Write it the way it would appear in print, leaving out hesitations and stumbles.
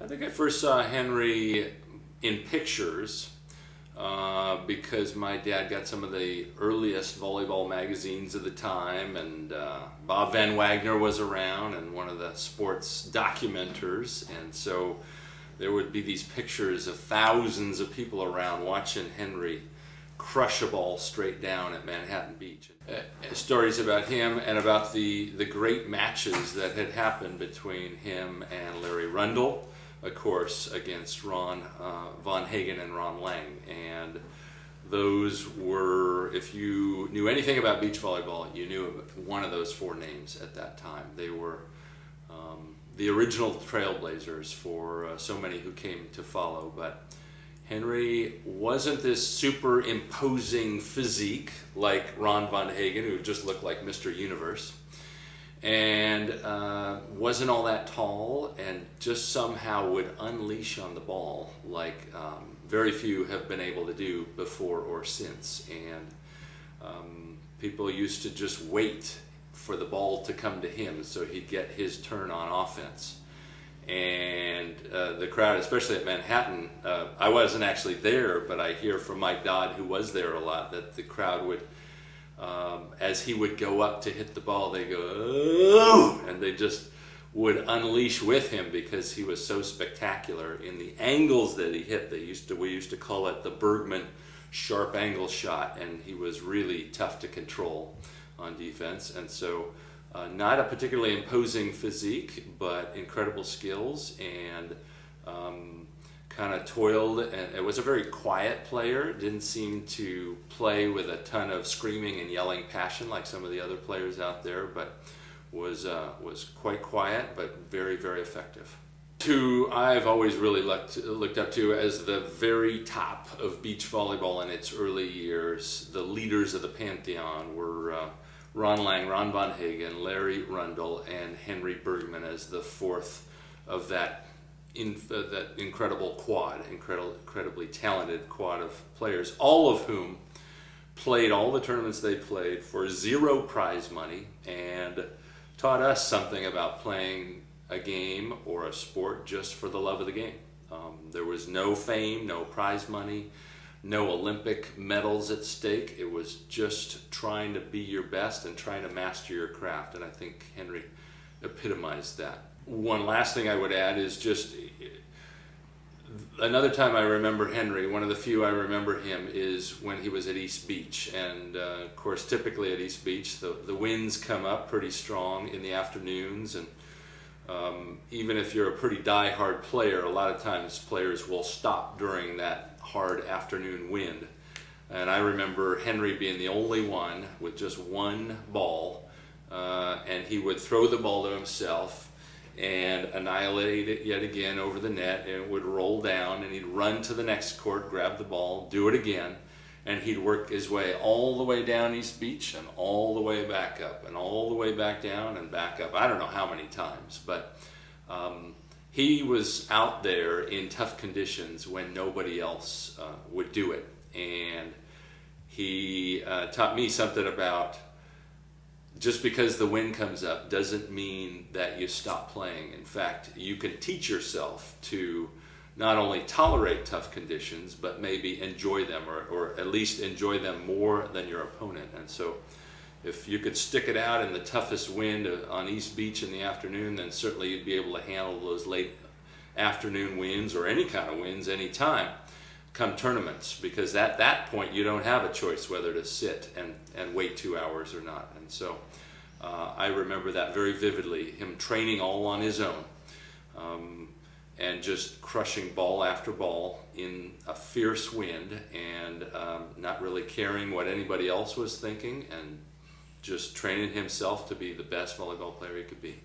I think I first saw Henry in pictures because my dad got some of the earliest volleyball magazines of the time, and Bob Van Wagner was around and one of the sports documenters, and so there would be these pictures of thousands of people around watching Henry crush a ball straight down at Manhattan Beach. Stories about him and about the great matches that had happened between him and Larry Rundle, of course, against Ron Von Hagen and Ron Lang. And those were, if you knew anything about beach volleyball, you knew one of those four names at that time. They were the original trailblazers for so many who came to follow. But Henry wasn't this super imposing physique like Ron Von Hagen, who just looked like Mr. Universe, and wasn't all that tall, and just somehow would unleash on the ball like very few have been able to do before or since. And people used to just wait for the ball to come to him so he'd get his turn on offense. And the crowd, especially at Manhattan, I wasn't actually there, but I hear from Mike Dodd, who was there a lot, that the crowd would, as he would go up to hit the ball, they go, "Oh!" and they just would unleash with him because he was so spectacular in the angles that he hit. We used to call it the Bergman sharp angle shot, and he was really tough to control on defense. And so not a particularly imposing physique, but incredible skills, and kind of toiled, and it was a very quiet player. Didn't seem to play with a ton of screaming and yelling passion like some of the other players out there, but was quite quiet, but very, very effective. Who I've always really looked up to as the very top of beach volleyball in its early years. The leaders of the pantheon were Ron Lang, Ron Von Hagen, Larry Rundle, and Henry Bergman as the fourth of that incredible quad, incredibly talented quad of players, all of whom played all the tournaments they played for zero prize money and taught us something about playing a game or a sport just for the love of the game. There was no fame, no prize money, no Olympic medals at stake. It was just trying to be your best and trying to master your craft, and I think Henry epitomized that. One last thing I would add is just another time I remember Henry, one of the few I remember him, is when he was at East Beach. And of course, typically at East Beach, the winds come up pretty strong in the afternoons, and even if you're a pretty die-hard player, a lot of times players will stop during that hard afternoon wind. And I remember Henry being the only one with just one ball, and he would throw the ball to himself and annihilate it yet again over the net, and it would roll down, and he'd run to the next court, grab the ball, do it again, and he'd work his way all the way down East Beach and all the way back up and all the way back down and back up. I don't know how many times, but he was out there in tough conditions when nobody else would do it. And he taught me something about just because the wind comes up doesn't mean that you stop playing. In fact, you can teach yourself to not only tolerate tough conditions, but maybe enjoy them, or at least enjoy them more than your opponent. And so if you could stick it out in the toughest wind on East Beach in the afternoon, then certainly you'd be able to handle those late afternoon winds, or any kind of winds, anytime come tournaments, because at that point you don't have a choice whether to sit and wait 2 hours or not. And so I remember that very vividly, him training all on his own, and just crushing ball after ball in a fierce wind, and not really caring what anybody else was thinking, and just training himself to be the best volleyball player he could be.